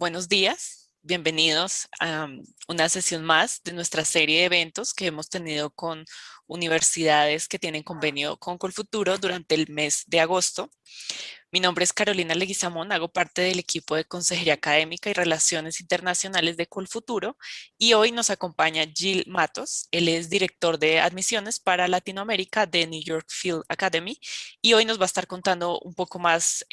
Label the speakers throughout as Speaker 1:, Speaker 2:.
Speaker 1: Buenos días, bienvenidos a una sesión más de nuestra serie de eventos que hemos tenido con universidades que tienen convenio con Colfuturo durante el mes de agosto. Mi nombre es Carolina Leguizamón, hago parte del equipo de Consejería Académica y Relaciones Internacionales de Colfuturo y hoy nos acompaña Jill Matos. Él es director de admisiones para Latinoamérica de New York Film Academy y hoy nos va a estar contando un poco más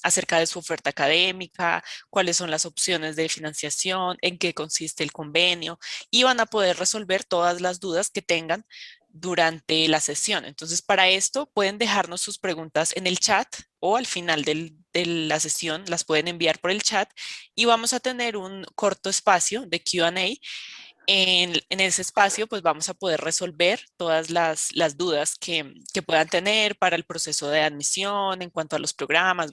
Speaker 1: acerca de su oferta académica, cuáles son las opciones de financiación, en qué consiste el convenio y van a poder resolver todas las dudas que tengan durante la sesión. Entonces, para esto pueden dejarnos sus preguntas en el chat o al final de la sesión las pueden enviar por el chat y vamos a tener un corto espacio de Q&A. En ese espacio, pues vamos a poder resolver todas las dudas que puedan tener para el proceso de admisión en cuanto a los programas.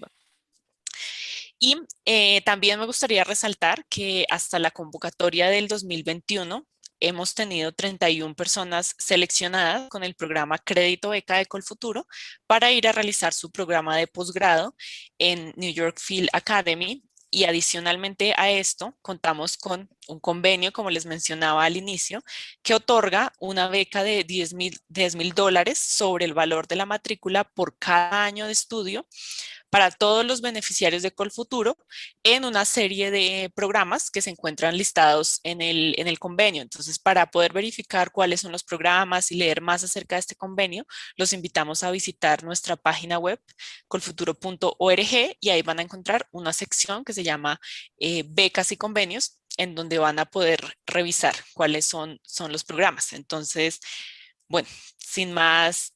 Speaker 1: Y también me gustaría resaltar que hasta la convocatoria del 2021 hemos tenido 31 personas seleccionadas con el programa Crédito Beca de Colfuturo para ir a realizar su programa de posgrado en New York Film Academy. Y adicionalmente a esto, contamos con un convenio, como les mencionaba al inicio, que otorga una beca de $10,000 sobre el valor de la matrícula por cada año de estudio para todos los beneficiarios de Colfuturo en una serie de programas que se encuentran listados en el convenio. Entonces, para poder verificar cuáles son los programas y leer más acerca de este convenio, los invitamos a visitar nuestra página web colfuturo.org y ahí van a encontrar una sección que se llama becas y convenios, en donde van a poder revisar cuáles son los programas. Entonces, bueno, sin más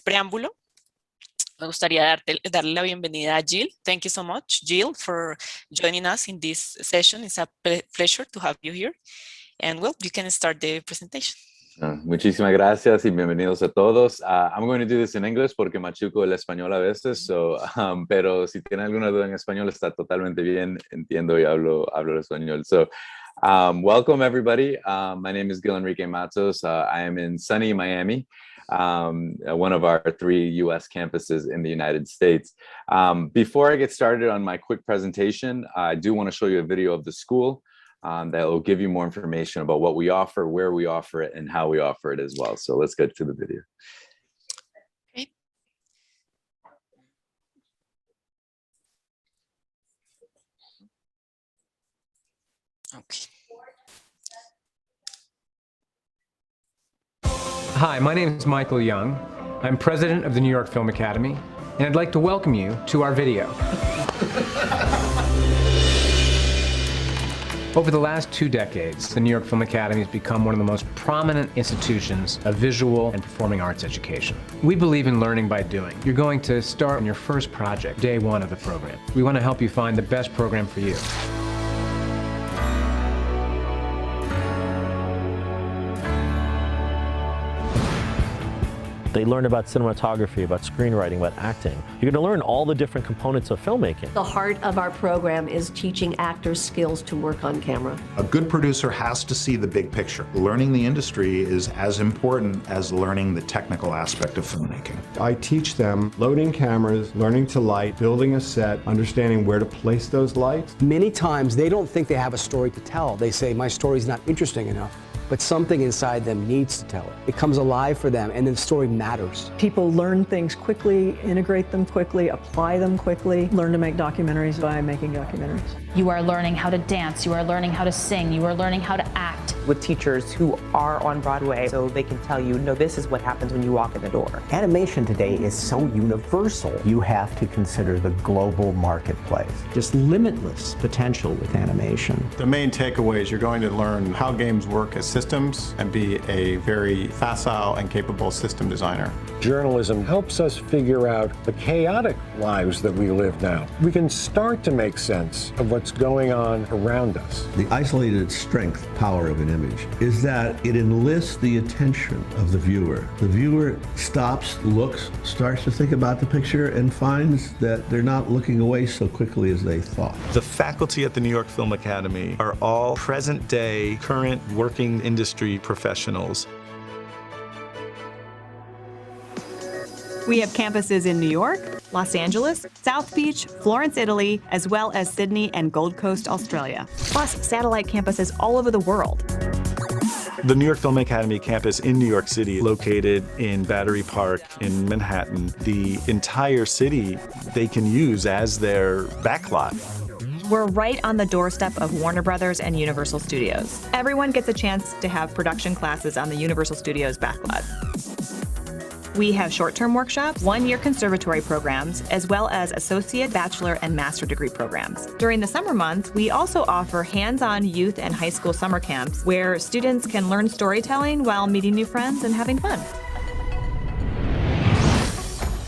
Speaker 1: preámbulo, me gustaría darle la bienvenida a Jill. Thank you so much, Jill, for joining us in this session. It's a pleasure to have you here. And well, you can start the presentation.
Speaker 2: Muchísimas gracias y bienvenidos a todos. I'm going to do this in English porque machuco el español a veces, pero si tienen alguna duda en español está totalmente bien, entiendo y hablo el español. So, welcome everybody. My name is Gil Enrique Matos. I am in sunny Miami, one of our 3 US campuses in the United States. Before I get started on my quick presentation, I do want to show you a video of the school. That will give you more information about what we offer, where we offer it, and how we offer it as well. So let's get to the video.
Speaker 1: Okay. Okay.
Speaker 3: Hi, my name is Michael Young. I'm president of the New York Film Academy, and I'd like to welcome you to our video. Over the last 2 decades, the New York Film Academy has become one of the most prominent institutions of visual and performing arts education. We believe in learning by doing. You're going to start on your first project, day 1 of the program. We want to help you find the best program for you.
Speaker 4: They learn about cinematography, about screenwriting, about acting. You're going to learn all the different components of filmmaking.
Speaker 5: The heart of our program is teaching actors skills to work on camera.
Speaker 6: A good producer has to see the big picture. Learning the industry is as important as learning the technical aspect of filmmaking.
Speaker 7: I teach them loading cameras, learning to light, building a set, understanding where to place those lights.
Speaker 8: Many times they don't think they have a story to tell. They say, my story's not interesting enough. But something inside them needs to tell it. It comes alive for them, and then the story matters.
Speaker 9: People learn things quickly, integrate them quickly, apply them quickly, learn to make documentaries by making documentaries.
Speaker 10: You are learning how to dance, you are learning how to sing, you are learning how to act.
Speaker 11: With teachers who are on Broadway, so they can tell you, no, this is what happens when you walk in the door.
Speaker 12: Animation today is so universal. You have to consider the global marketplace.
Speaker 13: Just limitless potential with animation.
Speaker 14: The main takeaway is you're going to learn how games work as systems and be a very facile and capable system designer.
Speaker 15: Journalism helps us figure out the chaotic lives that we live now. We can start to make sense of what's going on around us.
Speaker 16: The isolated strength, power of an image is that it enlists the attention of the viewer. The viewer stops, looks, starts to think about the picture and finds that they're not looking away so quickly as they thought.
Speaker 17: The faculty at the New York Film Academy are all present-day, current working industry professionals.
Speaker 18: We have campuses in New York, Los Angeles, South Beach, Florence, Italy, as well as Sydney and Gold Coast, Australia, plus satellite campuses all over the world.
Speaker 17: The New York Film Academy campus in New York City, located in Battery Park in Manhattan, the entire city they can use as their backlot.
Speaker 18: We're right on the doorstep of Warner Brothers and Universal Studios. Everyone gets a chance to have production classes on the Universal Studios backlot. We have short-term workshops, one-year conservatory programs, as well as associate, bachelor, and master degree programs. During the summer months, we also offer hands-on youth and high school summer camps where students can learn storytelling while meeting new friends and having fun.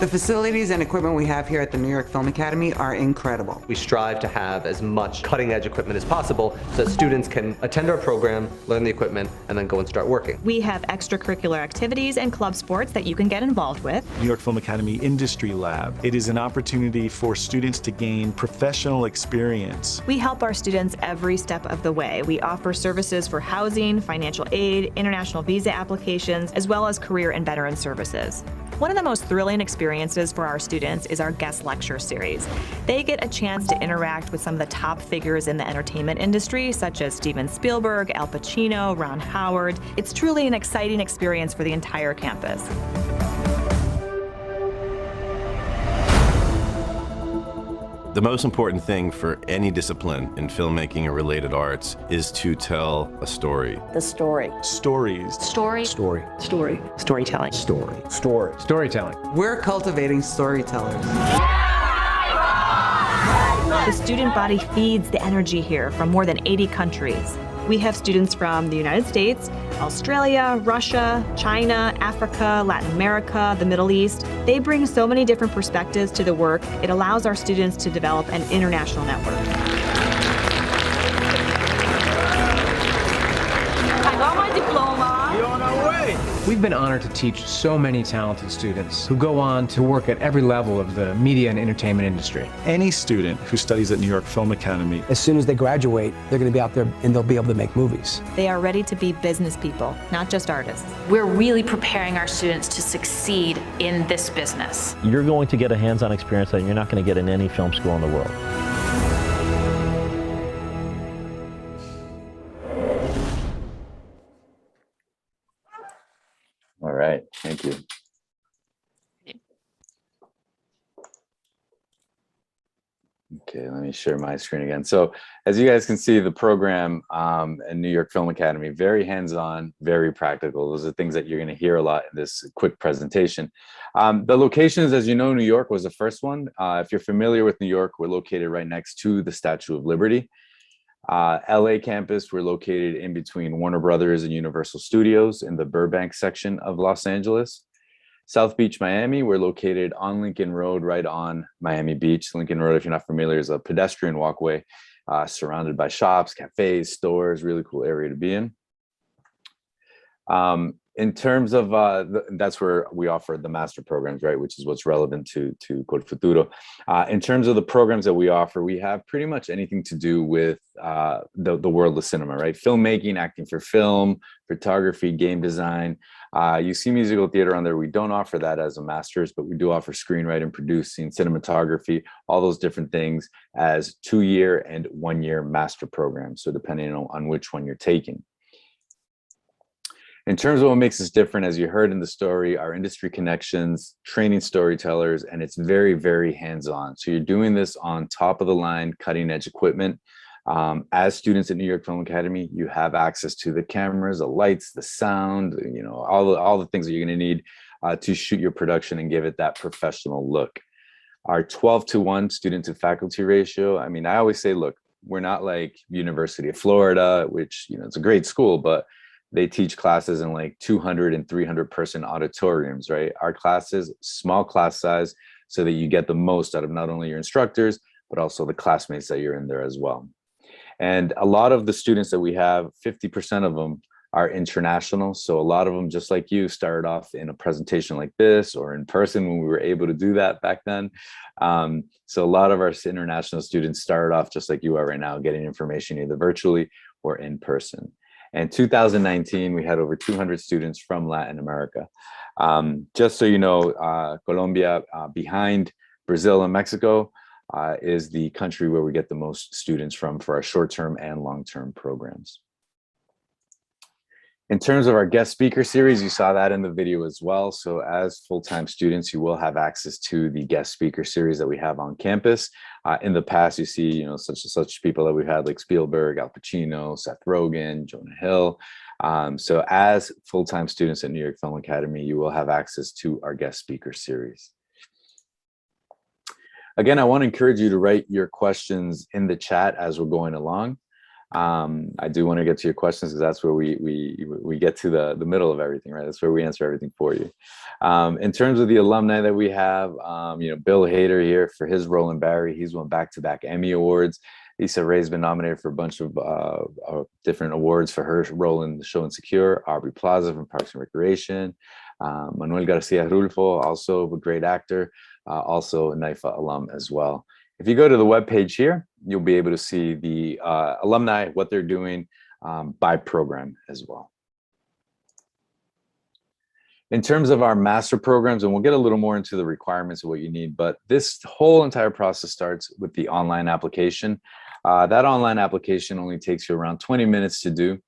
Speaker 19: The facilities and equipment we have here at the New York Film Academy are incredible.
Speaker 20: We strive to have as much cutting-edge equipment as possible so that students can attend our program, learn the equipment, and then go and start working.
Speaker 18: We have extracurricular activities and club sports that you can get involved with.
Speaker 17: New York Film Academy Industry Lab. It is an opportunity for students to gain professional experience.
Speaker 18: We help our students every step of the way. We offer services for housing, financial aid, international visa applications, as well as career and veteran services. One of the most thrilling experiences for our students is our guest lecture series. They get a chance to interact with some of the top figures in the entertainment industry, such as Steven Spielberg, Al Pacino, Ron Howard. It's truly an exciting experience for the entire campus.
Speaker 21: The most important thing for any discipline in filmmaking and related arts is to tell a story.
Speaker 5: The story.
Speaker 17: Stories.
Speaker 10: Story.
Speaker 8: Story.
Speaker 5: Story.
Speaker 19: Storytelling.
Speaker 15: Story. Story.
Speaker 3: Storytelling.
Speaker 19: We're cultivating storytellers.
Speaker 18: The student body feeds the energy here from more than 80 countries. We have students from the United States, Australia, Russia, China, Africa, Latin America, the Middle East. They bring so many different perspectives to the work. It allows our students to develop an international network.
Speaker 10: I got my diploma.
Speaker 17: You're on our way.
Speaker 3: We've been honored to teach so many talented students who go on to work at every level of the media and entertainment industry.
Speaker 17: Any student who studies at New York Film Academy,
Speaker 8: As soon as they graduate, they're going to be out there and they'll be able to make movies.
Speaker 18: They are ready to be business people, not just artists.
Speaker 10: We're really preparing our students to succeed in this business.
Speaker 4: You're going to get a hands-on experience that you're not going to get in any film school in the world.
Speaker 2: All right, thank you. Okay, let me share my screen again. So as you guys can see, the program in New York Film Academy, very hands-on, very practical. Those are things that you're going to hear a lot in this quick presentation. The locations, as you know, New York was the first one. If you're familiar with New York, we're located right next to the Statue of Liberty. LA campus, we're located in between Warner Brothers and Universal Studios in the Burbank section of Los Angeles. South Beach, Miami, we're located on Lincoln Road, right on Miami Beach. Lincoln Road, if you're not familiar, is a pedestrian walkway surrounded by shops, cafes, stores, really cool area to be in. In terms of, that's where we offer the master programs, right, which is what's relevant to Col Futuro. In terms of the programs that we offer, we have pretty much anything to do with the world of cinema, right? Filmmaking, acting for film, photography, game design. You see musical theater on there. We don't offer that as a master's, but we do offer screenwriting, producing, cinematography, all those different things as 2-year and 1-year master programs. So depending on which one you're taking. In terms of what makes us different, as you heard in the story, our industry connections, training storytellers, and it's very, very hands-on. So you're doing this on top of the line, cutting edge equipment. As students at New York Film Academy, you have access to the cameras, the lights, the sound, you know, all the things that you're going to need to shoot your production and give it that professional look. Our 12-to-1 student to faculty ratio, I mean, I always say, look, we're not like University of Florida, which, you know, it's a great school, but they teach classes in like 200 and 300 person auditoriums, right? Our classes, small class size, so that you get the most out of not only your instructors, but also the classmates that you're in there as well. And a lot of the students that we have, 50% of them are international. So a lot of them, just like you, started off in a presentation like this or in person when we were able to do that back then. So a lot of our international students started off just like you are right now, getting information either virtually or in person. In 2019, we had over 200 students from Latin America. Just so you know, Colombia, behind Brazil and Mexico, is the country where we get the most students from for our short-term and long-term programs. In terms of our guest speaker series, you saw that in the video as well. So as full-time students, you will have access to the guest speaker series that we have on campus. In the past, you see, you know, such people that we've had like Spielberg, Al Pacino, Seth Rogen, Jonah Hill. So as full-time students at New York Film Academy, you will have access to our guest speaker series. Again, I want to encourage you to write your questions in the chat as we're going along. I do want to get to your questions because that's where we get to the middle of everything, right? That's where we answer everything for you. In terms of the alumni that we have, you know, Bill Hader here for his role in Barry, he's won back-to-back Emmy Awards. Issa Rae's been nominated for a bunch of different awards for her role in the show Insecure. Aubrey Plaza from Parks and Recreation. Manuel Garcia Rulfo, also a great actor, also a NYFA alum as well. If you go to the webpage here, you'll be able to see the alumni, what they're doing by program as well. In terms of our master programs, and we'll get a little more into the requirements of what you need, but this whole entire process starts with the online application. That online application only takes you around 20 minutes to do,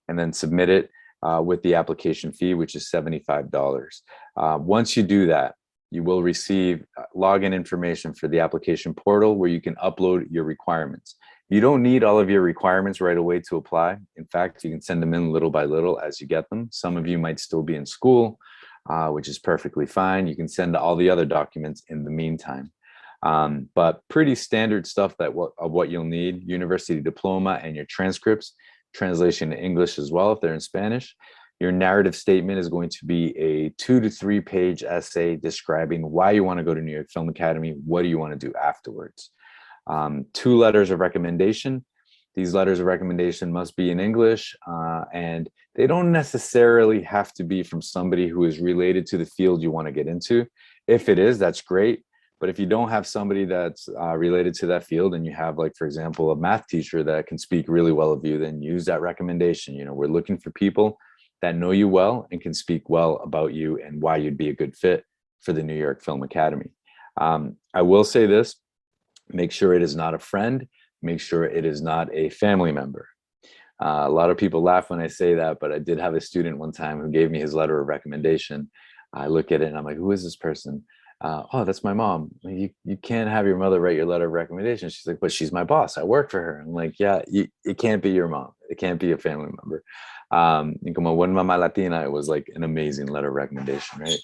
Speaker 2: and then submit it with the application fee, which is $75. Once you do that, you will receive login information for the application portal where you can upload your requirements. You don't need all of your requirements right away to apply. In fact, you can send them in little by little as you get them. Some of you might still be in school, which is perfectly fine. You can send all the other documents in the meantime. But pretty standard stuff of what you'll need: university diploma and your transcripts, translation to English as well if they're in Spanish. Your narrative statement is going to be a 2 to 3 page essay describing why you want to go to New York Film Academy. What do you want to do afterwards? 2 letters of recommendation. These letters of recommendation must be in English, and they don't necessarily have to be from somebody who is related to the field you want to get into. If it is, that's great. But if you don't have somebody that's related to that field, and you have, like, for example, a math teacher that can speak really well of you, then use that recommendation. You know, we're looking for people that know you well and can speak well about you and why you'd be a good fit for the New York Film Academy. I will say this: make sure it is not a friend. Make sure it is not a family member. A lot of people laugh when I say that, but I did have a student one time who gave me his letter of recommendation. I look at it and I'm like, who is this person? Oh, that's my mom. You can't have your mother write your letter of recommendation. She's like, but she's my boss. I work for her. I'm like, yeah, it can't be your mom. It can't be a family member. And como buena mamá Latina, it was like an amazing letter of recommendation, right?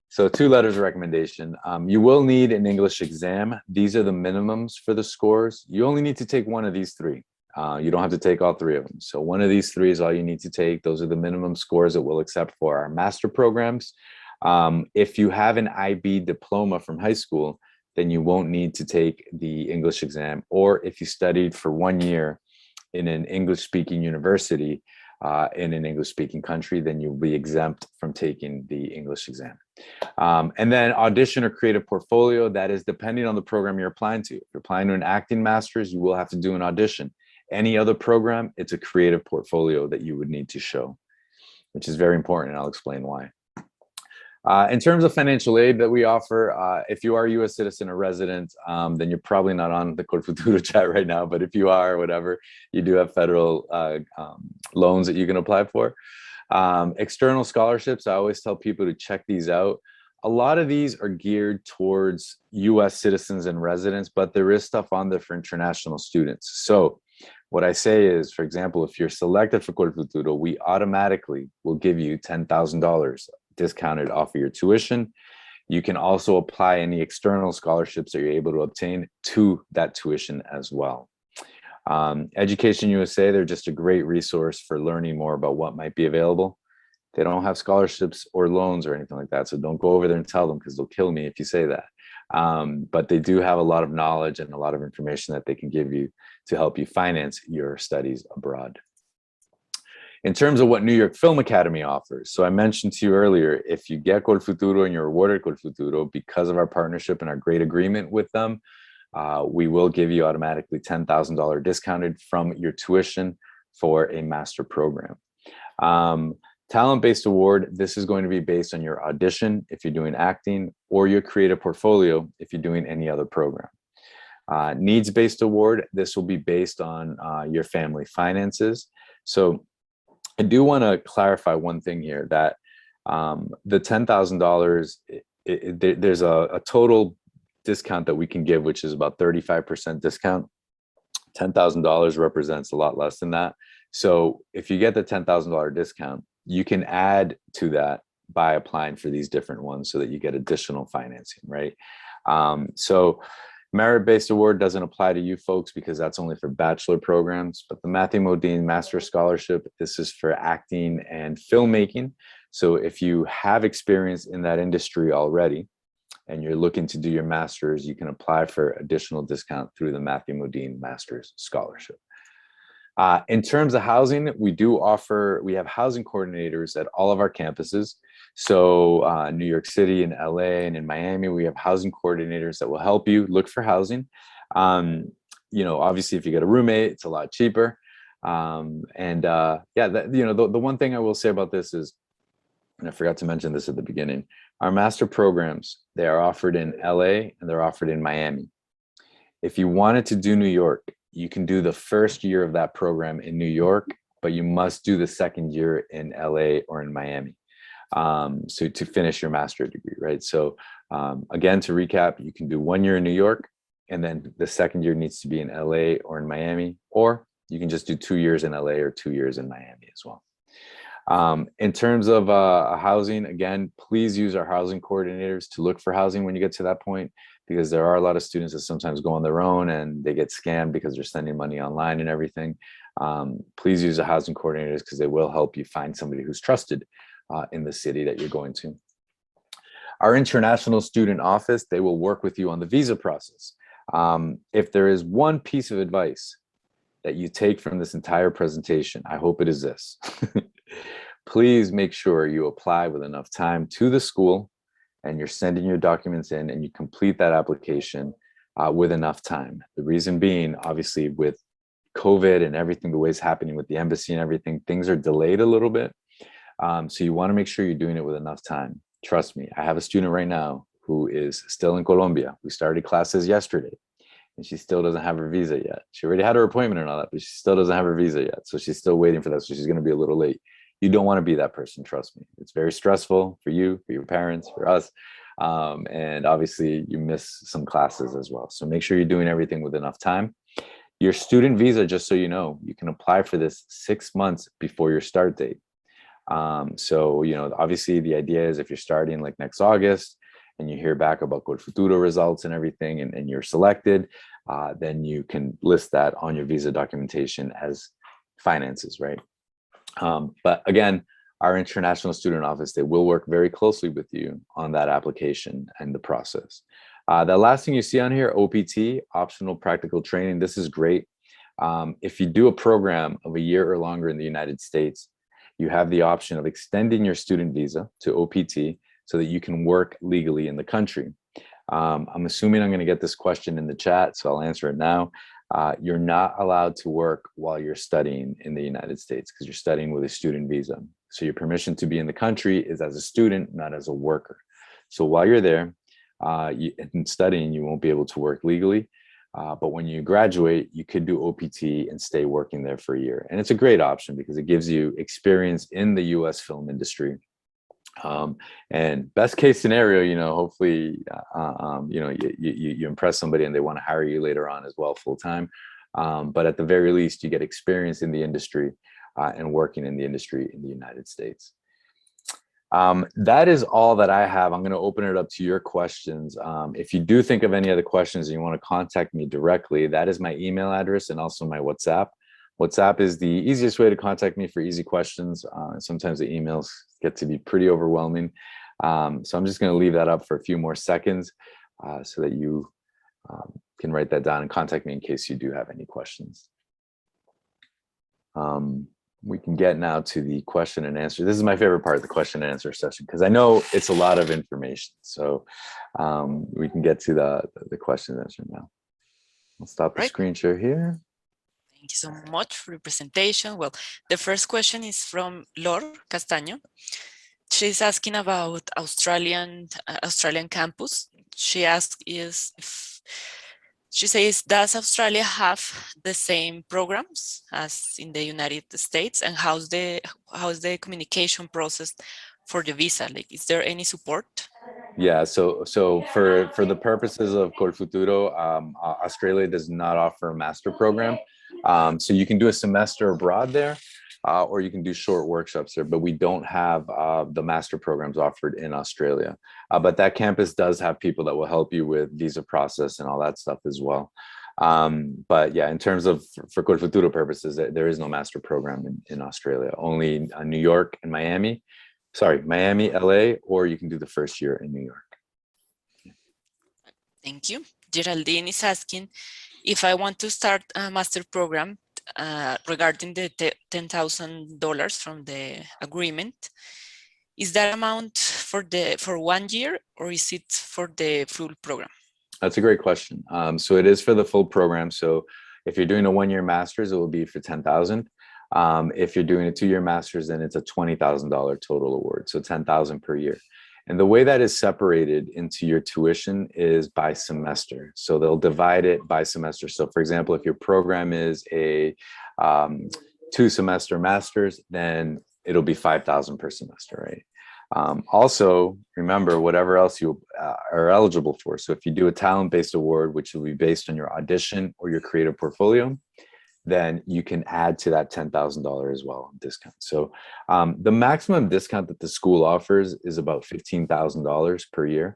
Speaker 2: So 2 letters of recommendation. You will need an English exam. These are the minimums for the scores. You only need to take one of these 3. You don't have to take all 3 of them. So one of these 3 is all you need to take. Those are the minimum scores that we'll accept for our master programs. If you have an IB diploma from high school, then you won't need to take the English exam. Or if you studied for 1 year in an English-speaking university in an English-speaking country, then you'll be exempt from taking the English exam. And then audition or create a portfolio. That is depending on the program you're applying to. If you're applying to an acting master's, you will have to do an audition. Any other program, it's a creative portfolio that you would need to show, which is very important, and I'll explain why. In terms of financial aid that we offer, if you are a U.S. citizen or resident, then you're probably not on the Colfuturo chat right now, but if you are, or whatever, you do have federal loans that you can apply for. External scholarships, I always tell people to check these out. A lot of these are geared towards U.S. citizens and residents, but there is stuff on there for international students. So what I say is, for example, if you're selected for Colfuturo, we automatically will give you $10,000 discounted off of your tuition. You can also apply any external scholarships that you're able to obtain to that tuition as well. Education USA, they're just a great resource for learning more about what might be available. They don't have scholarships or loans or anything like that, so don't go over there and tell them, because they'll kill me if you say that. But they do have a lot of knowledge and a lot of information that they can give you to help you finance your studies abroad. In terms of what New York Film Academy offers, so I mentioned to you earlier, if you get Colfuturo and you're awarded Colfuturo, because of our partnership and our great agreement with them, we will give you automatically $10,000 discounted from your tuition for a master program. Talent-based award, this is going to be based on your audition if you're doing acting, or your creative portfolio if you're doing any other program. Needs-based award, this will be based on your family finances. So I do want to clarify one thing here, that the $10,000, there's a total discount that we can give, which is about 35% discount. $10,000 represents a lot less than that. So if you get the $10,000 discount, you can add to that by applying for these different ones so that you get additional financing, right? So merit-based award doesn't apply to you folks because that's only for bachelor programs, but the Matthew Modine Master Scholarship, this is for acting and filmmaking. So if you have experience in that industry already and you're looking to do your master's, you can apply for additional discount through the Matthew Modine Master's Scholarship. In terms of housing, we have housing coordinators at all of our campuses. So New York City and LA and in Miami, we have housing coordinators that will help you look for housing. Obviously if you get a roommate, it's a lot cheaper. The one thing I will say about this is, and I forgot to mention this at the beginning, our master programs, they are offered in LA and they're offered in Miami. If you wanted to do New York, you can do the first year of that program in New York, but you must do the second year in LA or in Miami. So to finish your master's degree, right? So again, to recap, you can do 1 year in New York, and then the second year needs to be in LA or in Miami, or you can just do 2 years in LA or 2 years in Miami as well. In terms of housing, again, please use our housing coordinators to look for housing when you get to that point, because there are a lot of students that sometimes go on their own and they get scammed because they're sending money online and everything. Please use the housing coordinators because they will help you find somebody who's trusted in the city that you're going to. Our international student office, they will work with you on the visa process. If there is one piece of advice that you take from this entire presentation, I hope it is this. Please make sure you apply with enough time to the school and you're sending your documents in and you complete that application with enough time. The reason being, obviously, with COVID and everything, the way it's happening with the embassy and everything, things are delayed a little bit. So you want to make sure you're doing it with enough time. Trust me, I have a student right now who is still in Colombia. We started classes yesterday and she still doesn't have her visa yet. She already had her appointment and all that, but she still doesn't have her visa yet. So she's still waiting for that. So she's going to be a little late. You don't want to be that person, trust me. It's very stressful for you, for your parents, for us. And obviously you miss some classes as well. So make sure you're doing everything with enough time. Your student visa, just so you know, you can apply for this 6 months before your start date. So, obviously the idea is if you're starting like next August and you hear back about Col Futuro results and everything and you're selected, then you can list that on your visa documentation as finances, right? But again, our international student office, they will work very closely with you on that application and the process. The last thing you see on here, OPT, optional practical training. This is great. If you do a program of a year or longer in the United States, you have the option of extending your student visa to OPT so that you can work legally in the country. I'm assuming I'm going to get this question in the chat, so I'll answer it now. You're not allowed to work while you're studying in the United States because you're studying with a student visa. So your permission to be in the country is as a student, not as a worker. So while you're there in studying, you won't be able to work legally. But when you graduate, you could do OPT and stay working there for a year. And it's a great option because it gives you experience in the US film industry. And best case scenario, hopefully, you impress somebody and they want to hire you later on as well, full time. But at the very least, you get experience in the industry and working in the industry in the United States. That is all that I have. I'm going to open it up to your questions. If you do think of any other questions and you want to contact me directly, that is my email address and also my WhatsApp. WhatsApp is the easiest way to contact me for easy questions. Sometimes the emails get to be pretty overwhelming. So I'm just going to leave that up for a few more seconds so that you can write that down and contact me in case you do have any questions. We can get now to the question and answer. This is my favorite part of the question and answer session because I know it's a lot of information. So we can get to the question and answer now. I'll stop the screen share here.
Speaker 1: Thank you so much for your presentation. Well, the first question is from Lor Castaño. She's asking about Australian campus. She asks she says, does Australia have the same programs as in the United States? And how's the communication process for the visa? Like, is there any support?
Speaker 2: Yeah, so for the purposes of Colfuturo, Australia does not offer a master program. So you can do a semester abroad there, or you can do short workshops there, but we don't have the master programs offered in Australia. But that campus does have people that will help you with visa process and all that stuff as well. But yeah, in terms of for Colfuturo purposes, there is no master program in Australia, only New York and Miami. Sorry, Miami, LA, or you can do the first year in New York.
Speaker 1: Thank you. Geraldine is asking if I want to start a master program regarding the $10,000 from the agreement. Is that amount for 1 year, or is it for the full program?
Speaker 2: That's a great question. So it is for the full program. So if you're doing a 1-year master's, it will be for $10,000. If you're doing a 2-year master's, then it's a $20,000 total award, so $10,000 per year. And the way that is separated into your tuition is by semester. So they'll divide it by semester. So for example, if your program is a 2-semester master's, then it'll be $5,000 per semester, right? Also, remember, whatever else you are eligible for. So if you do a talent-based award, which will be based on your audition or your creative portfolio, then you can add to that $10,000 as well on discount. So the maximum discount that the school offers is about $15,000 per year.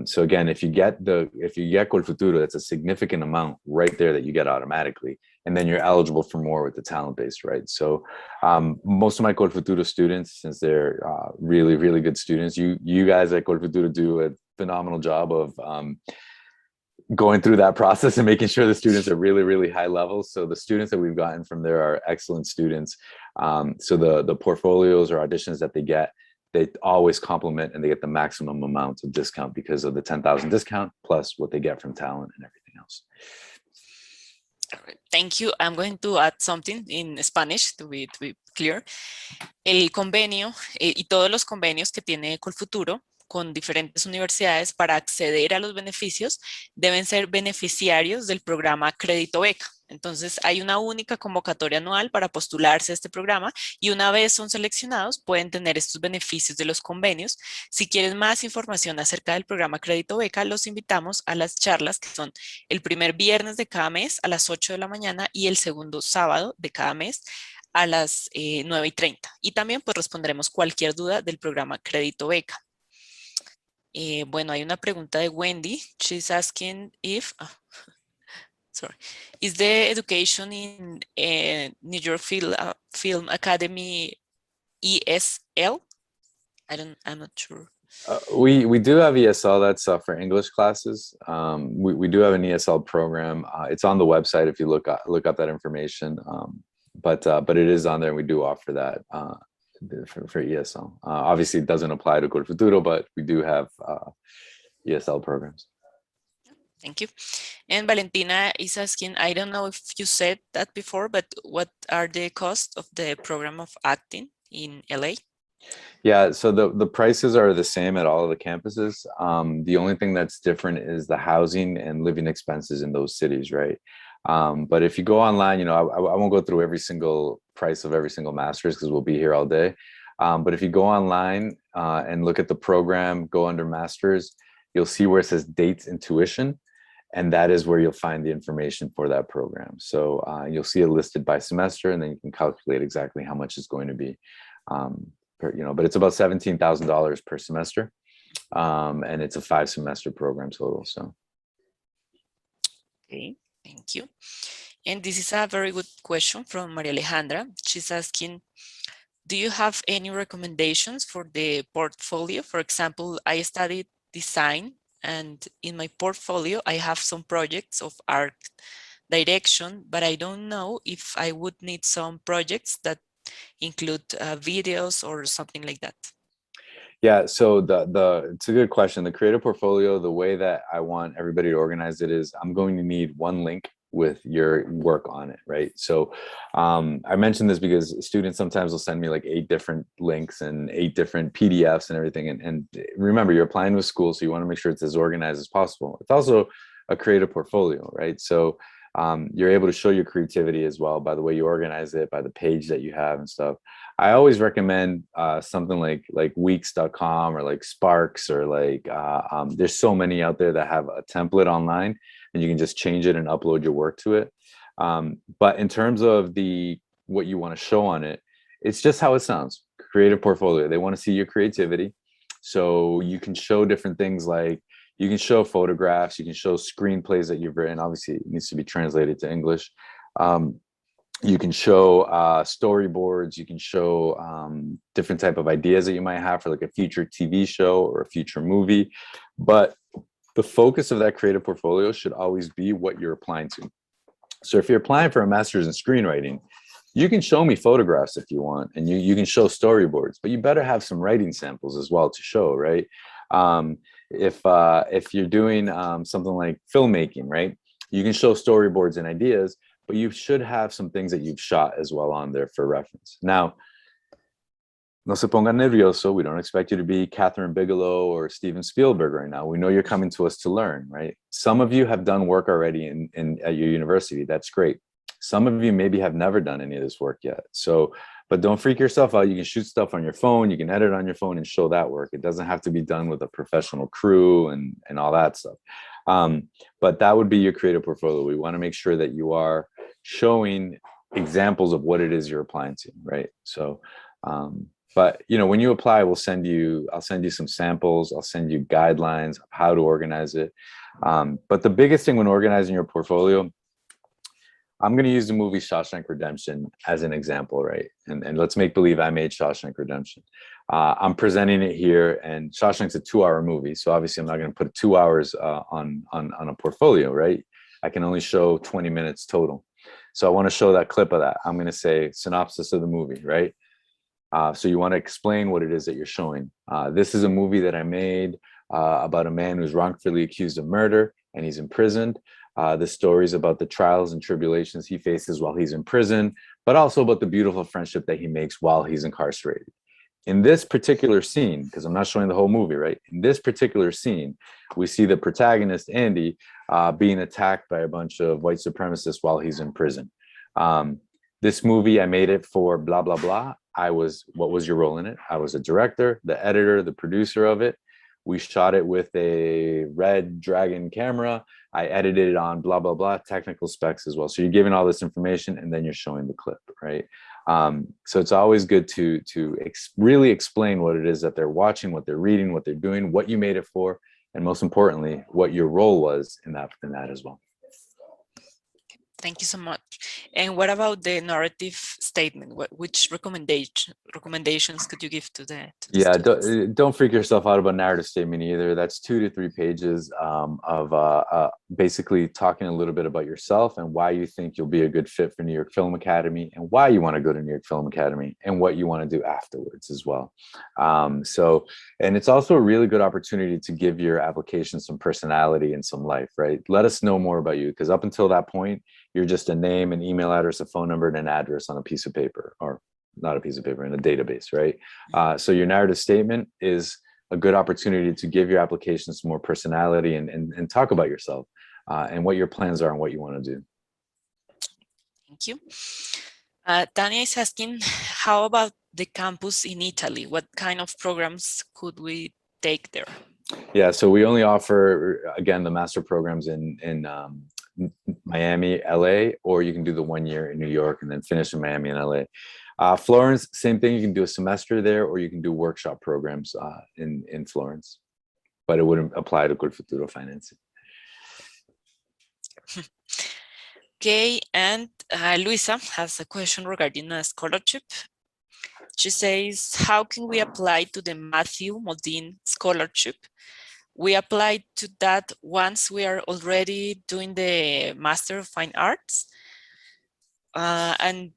Speaker 2: So again, if you get Colfuturo, that's a significant amount right there that you get automatically, and then you're eligible for more with the talent-based, right? So most of my Colfuturo students, since they're really, really good students, you guys at Colfuturo do a phenomenal job of going through that process and making sure the students are really, really high levels. So the students that we've gotten from there are excellent students. So the portfolios or auditions that they get, they always complement and they get the maximum amount of discount because of the 10,000 discount plus what they get from talent and everything else.
Speaker 1: All right, thank you. I'm going to add something in Spanish to be clear. El convenio y todos los convenios que tiene Colfuturo con diferentes universidades para acceder a los beneficios deben ser beneficiarios del programa Crédito Beca. Entonces hay una única convocatoria anual para postularse a este programa y una vez son seleccionados pueden tener estos beneficios de los convenios. Si quieren más información acerca del programa Crédito Beca, los invitamos a las charlas que son el primer viernes de cada mes a las 8 de la mañana y el segundo sábado de cada mes a las 9:30. Y también pues responderemos cualquier duda del programa Crédito Beca. Bueno, hay una pregunta de Wendy. She's asking if, is the education in New York Film Academy ESL? I'm not sure.
Speaker 2: We do have ESL. That's for English classes. We do have an ESL program. It's on the website if you look up that information. But it is on there, and we do offer that for ESL. Obviously, it doesn't apply to Colfuturo, but we do have ESL programs.
Speaker 1: Thank you. And Valentina is asking, I don't know if you said that before, but what are the costs of the program of acting in LA?
Speaker 2: Yeah, so the prices are the same at all of the campuses. The only thing that's different is the housing and living expenses in those cities, right? But if you go online, I won't go through every single price of every single master's because we'll be here all day. But if you go online and look at the program, go under master's, you'll see where it says dates and tuition. And that is where you'll find the information for that program. So you'll see it listed by semester, and then you can calculate exactly how much it's going to be. But it's about $17,000 per semester. And it's a 5-semester program total. So.
Speaker 1: Okay. Thank you. And this is a very good question from Maria Alejandra. She's asking, do you have any recommendations for the portfolio? For example, I studied design, and in my portfolio, I have some projects of art direction, but I don't know if I would need some projects that include videos or something like that.
Speaker 2: Yeah, so it's a good question. The creative portfolio, the way that I want everybody to organize it is I'm going to need one link your work on it, right? So I mentioned this because students sometimes will send me like 8 different links and 8 different PDFs and everything. And remember, you're applying to a school, so you want to make sure it's as organized as possible. It's also a creative portfolio, right? So you're able to show your creativity as well by the way you organize it, by the page that you have and stuff. I always recommend something like weeks.com or like Sparks or like there's so many out there that have a template online and you can just change it and upload your work to it. But in terms of what you want to show on it, it's just how it sounds. Creative portfolio. They want to see your creativity. So you can show different things like you can show photographs, you can show screenplays that you've written. Obviously, it needs to be translated to English. You can show storyboards. You can show different type of ideas that you might have for like a future TV show or a future movie. But the focus of that creative portfolio should always be what you're applying to. So if you're applying for a master's in screenwriting, you can show me photographs if you want, and you can show storyboards, but you better have some writing samples as well to show, right? If you're doing something like filmmaking, right, you can show storyboards and ideas, but you should have some things that you've shot as well on there for reference. Now, no se ponga nervioso. We don't expect you to be Catherine Bigelow or Steven Spielberg right now. We know you're coming to us to learn, right? Some of you have done work already at your university. That's great. Some of you maybe have never done any of this work yet. So, but don't freak yourself out. You can shoot stuff on your phone. You can edit on your phone and show that work. It doesn't have to be done with a professional crew and all that stuff. But that would be your creative portfolio. We want to make sure that you are showing examples of what it is you're applying to, right? So, but you know, when you apply, I'll send you some samples. I'll send you guidelines of how to organize it. But the biggest thing when organizing your portfolio, I'm going to use the movie Shawshank Redemption as an example, right? And let's make believe I made Shawshank Redemption. I'm presenting it here, and Shawshank's a 2-hour movie, so obviously I'm not going to put 2 hours on a portfolio, right? I can only show 20 minutes total. So I want to show that clip of that. I'm going to say synopsis of the movie, right? So you want to explain what it is that you're showing. This is a movie that I made about a man who's wrongfully accused of murder and he's imprisoned. The stories about the trials and tribulations he faces while he's in prison, but also about the beautiful friendship that he makes while he's incarcerated. In this particular scene, because I'm not showing the whole movie, right? In this particular scene, we see the protagonist, Andy, being attacked by a bunch of white supremacists while he's in prison. This movie, I made it for blah, blah, blah. What was your role in it? I was a director, the editor, the producer of it. We shot it with a Red Dragon camera. I edited it on blah, blah, blah, technical specs as well. So you're giving all this information and then you're showing the clip, right? So it's always good to really explain what it is that they're watching, what they're reading, what they're doing, what you made it for, and most importantly, what your role was in that as well.
Speaker 1: Thank you so much. And what about the narrative statement? Which recommendations could you give to the
Speaker 2: Yeah,
Speaker 1: students?
Speaker 2: don't freak yourself out about narrative statement either. That's 2 to 3 pages of basically talking a little bit about yourself and why you think you'll be a good fit for New York Film Academy and why you want to go to New York Film Academy and what you want to do afterwards as well. And it's also a really good opportunity to give your application some personality and some life, right? Let us know more about you, because up until that point, you're just a name, an email address, a phone number, and an address on a piece of paper, or not a piece of paper, in a database, right? So your narrative statement is a good opportunity to give your application some more personality and talk about yourself and what your plans are and what you want to do.
Speaker 1: Thank you. Tanya is asking, how about the campus in Italy? What kind of programs could we take there?
Speaker 2: Yeah, so we only offer, again, the master programs in Miami, LA, or you can do the 1 year in New York and then finish in Miami and LA. Florence, same thing. You can do a semester there, or you can do workshop programs in Florence, but it wouldn't apply to Col Futuro financing.
Speaker 1: Okay, and Luisa has a question regarding a scholarship. She says, how can we apply to the Matthew Modine scholarship? We applied to that once we are already doing the Master of Fine Arts. And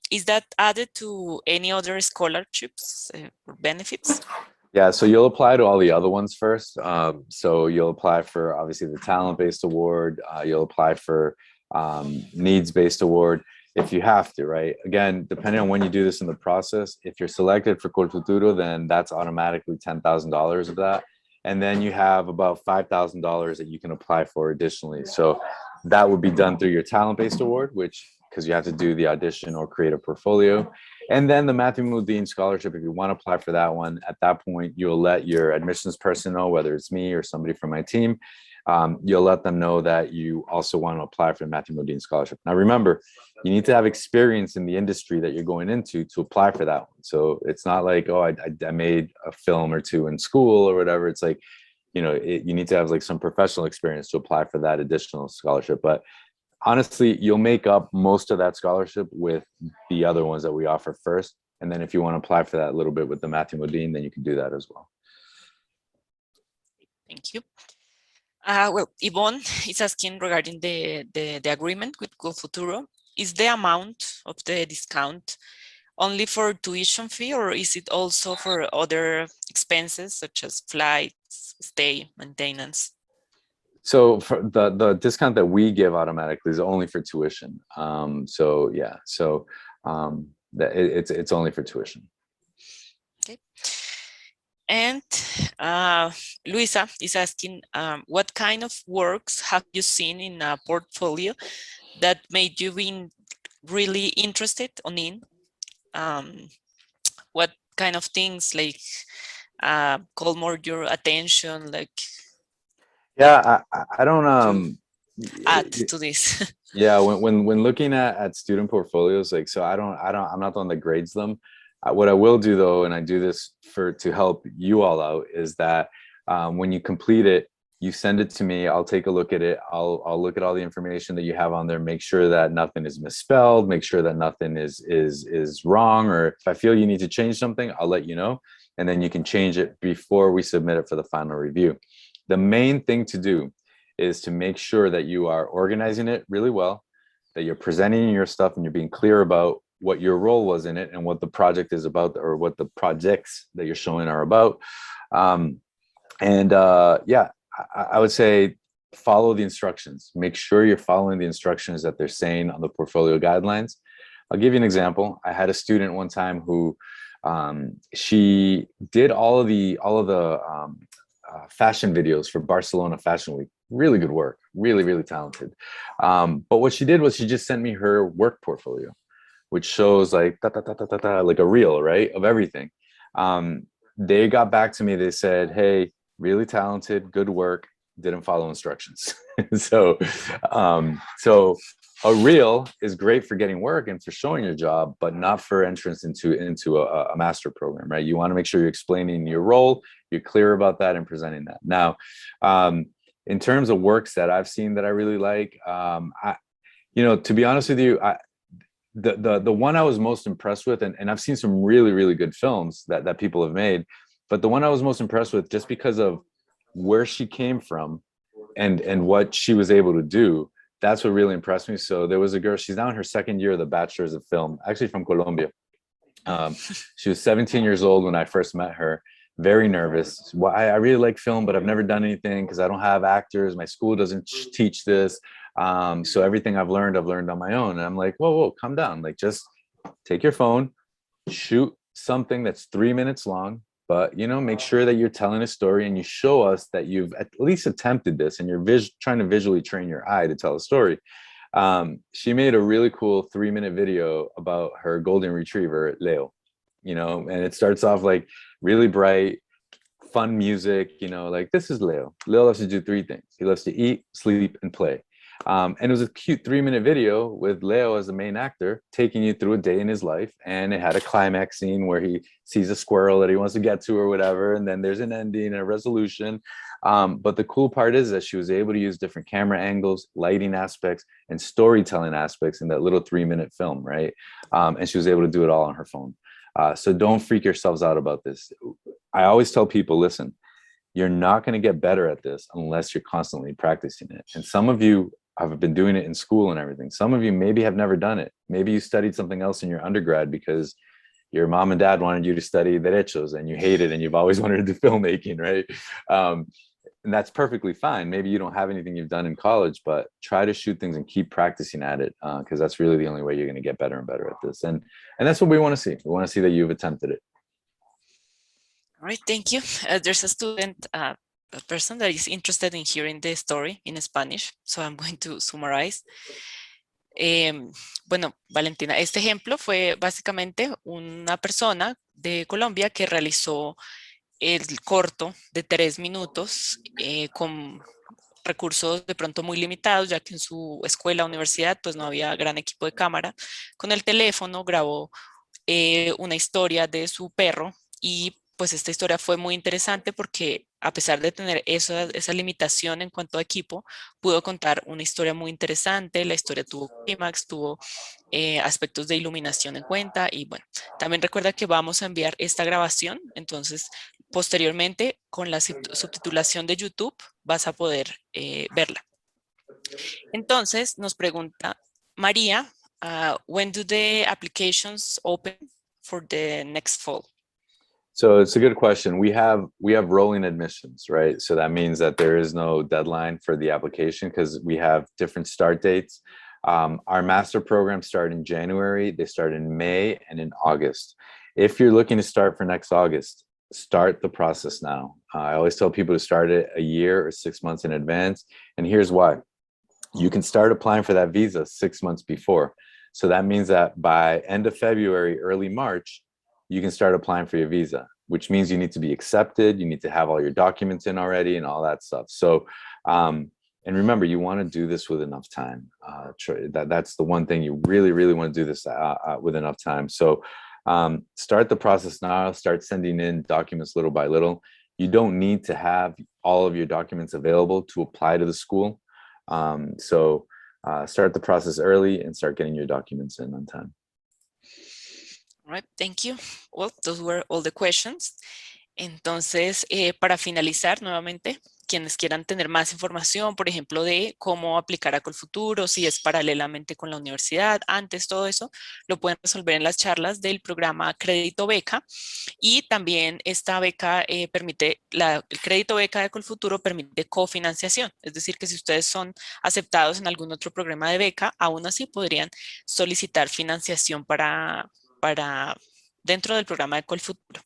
Speaker 1: is that added to any other scholarships or benefits?
Speaker 2: Yeah, so you'll apply to all the other ones first. So you'll apply for, obviously, the talent-based award. You'll apply for needs-based award if you have to, right? Again, depending on when you do this in the process, if you're selected for Col Futuro, then that's automatically $10,000 of that. And then you have about $5,000 that you can apply for additionally. So that would be done through your talent-based award, which, because you have to do the audition or create a portfolio. And then the Matthew Modine scholarship, if you want to apply for that one, at that point, you'll let your admissions person know, whether it's me or somebody from my team, you'll let them know that you also want to apply for the Matthew Modine scholarship. Now, remember, you need to have experience in the industry that you're going into to apply for that one. So it's not like, oh, I made a film or two in school or whatever. It's like, you know, you need to have like some professional experience to apply for that additional scholarship. But honestly, you'll make up most of that scholarship with the other ones that we offer first. And then if you want to apply for that a little bit with the Matthew Modine, then you can do that as well.
Speaker 1: Thank you. Well, Yvonne is asking regarding the agreement with Col Futuro. Is the amount of the discount only for tuition fee, or is it also for other expenses such as flights, stay, maintenance?
Speaker 2: So for the discount that we give automatically is only for tuition. So yeah, so it's only for tuition.
Speaker 1: Okay. And Luisa is asking, what kind of works have you seen in a portfolio that made you be really interested in? What kind of things like call more your attention, like?
Speaker 2: Yeah, I don't
Speaker 1: add to this.
Speaker 2: Yeah, when looking at student portfolios, like, so I'm not the one that grades them. What I will do though, and I do this to help you all out, is that when you complete it, you send it to me. I'll take a look at it. I'll look at all the information that you have on there, make sure that nothing is misspelled, make sure that nothing is wrong, or if I feel you need to change something, I'll let you know, and then you can change it before we submit it for the final review. The main thing to do is to make sure that you are organizing it really well, that you're presenting your stuff and you're being clear about what your role was in it and what the project is about, or what the projects that you're showing are about. Yeah, I would say follow the instructions. Make sure you're following the instructions that they're saying on the portfolio guidelines. I'll give you an example. I had a student one time who she did all of the fashion videos for Barcelona Fashion Week. Really good work, really, really talented. But what she did was she just sent me her work portfolio, which shows like like a reel, right, of everything. They got back to me, they said, hey, really talented, good work, didn't follow instructions. So a reel is great for getting work and for showing your job, but not for entrance into a master program, right? You want to make sure you're explaining your role, you're clear about that and presenting that. Now, in terms of works that I've seen that I really like, to be honest with you, the one I was most impressed with, and I've seen some really, really good films that people have made, but the one I was most impressed with, just because of where she came from and what she was able to do, that's what really impressed me. So there was a girl, she's now in her second year of the Bachelor's of Film, actually from Colombia. She was 17 years old when I first met her, very nervous. Well, I really like film, but I've never done anything because I don't have actors. My school doesn't teach this. So everything I've learned on my own. And I'm like, whoa, calm down. Like, just take your phone, shoot something that's 3 minutes long, but, make sure that you're telling a story and you show us that you've at least attempted this and you're trying to visually train your eye to tell a story. She made a really cool 3-minute video about her golden retriever, Leo, and it starts off like really bright, fun music, like, this is Leo. Leo loves to do 3 things. He loves to eat, sleep, and play. And it was a cute 3-minute video with Leo as the main actor, taking you through a day in his life. And it had a climax scene where he sees a squirrel that he wants to get to or whatever. And then there's an ending and a resolution. But the cool part is that she was able to use different camera angles, lighting aspects, and storytelling aspects in that little 3-minute film, right? And she was able to do it all on her phone. So don't freak yourselves out about this. I always tell people, listen, you're not going to get better at this unless you're constantly practicing it. And some of you have been doing it in school and everything. Some of you maybe have never done it. Maybe you studied something else in your undergrad because your mom and dad wanted you to study derechos and you hate it and you've always wanted to do filmmaking, right? and that's perfectly fine. Maybe you don't have anything you've done in college, but try to shoot things and keep practicing at it, because that's really the only way you're going to get better and better at this. And that's what we want to see. We want to see that you've attempted it.
Speaker 1: All right, thank you. There's a student, a person that is interested in hearing the story in Spanish, so I'm going to summarize. Bueno, Valentina, este ejemplo fue básicamente una persona de Colombia que realizó el corto de 3 minutos con recursos de pronto muy limitados, ya que en su escuela o universidad pues no había gran equipo de cámara. Con el teléfono grabó una historia de su perro y pues esta historia fue muy interesante porque a pesar de tener esa limitación en cuanto a equipo, pudo contar una historia muy interesante. La historia tuvo clímax, tuvo aspectos de iluminación en cuenta y bueno, también recuerda que vamos a enviar esta grabación, entonces posteriormente con la subtitulación de YouTube vas a poder verla. Entonces nos pregunta María, when do the applications open for the next fall?
Speaker 2: So it's a good question. We have rolling admissions, right? So that means that there is no deadline for the application because we have different start dates. Our master programs start in January, they start in May and in August. If you're looking to start for next August, start the process now. I always tell people to start it a year or 6 months in advance. And here's why. You can start applying for that visa 6 months before. So that means that by end of February, early March, you can start applying for your visa, which means you need to be accepted. You need to have all your documents in already and all that stuff. So, and remember, you want to do this with enough time. That's the one thing you really, really want to do this with enough time. So start the process now, start sending in documents little by little. You don't need to have all of your documents available to apply to the school. So start the process early and start getting your documents in on time.
Speaker 1: All right, thank you. Well, those were all the questions. Entonces, para finalizar nuevamente, quienes quieran tener más información, por ejemplo, de cómo aplicar a Colfuturo, si es paralelamente con la universidad, antes todo eso, lo pueden resolver en las charlas del programa Crédito Beca. Y también esta beca permite, el crédito beca de Colfuturo permite cofinanciación. Es decir, que si ustedes son aceptados en algún otro programa de beca, aún así podrían solicitar financiación para dentro del programa de Colfuturo.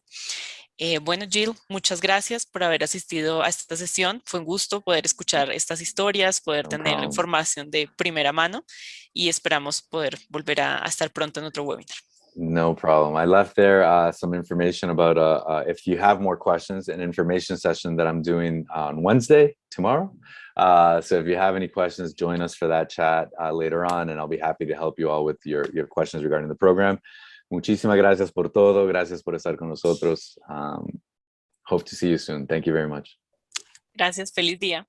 Speaker 1: Bueno, Jill, muchas gracias por haber asistido a esta sesión. Fue un gusto poder escuchar estas historias, poder tener la información de primera mano y esperamos poder volver a estar pronto en otro webinar.
Speaker 2: No problem. I left there some information about if you have more questions, an information session that I'm doing on Wednesday, tomorrow. So if you have any questions, join us for that chat later on, and I'll be happy to help you all with your questions regarding the program. Muchísimas gracias por todo. Gracias por estar con nosotros. Hope to see you soon. Thank you very much.
Speaker 1: Gracias. Feliz día.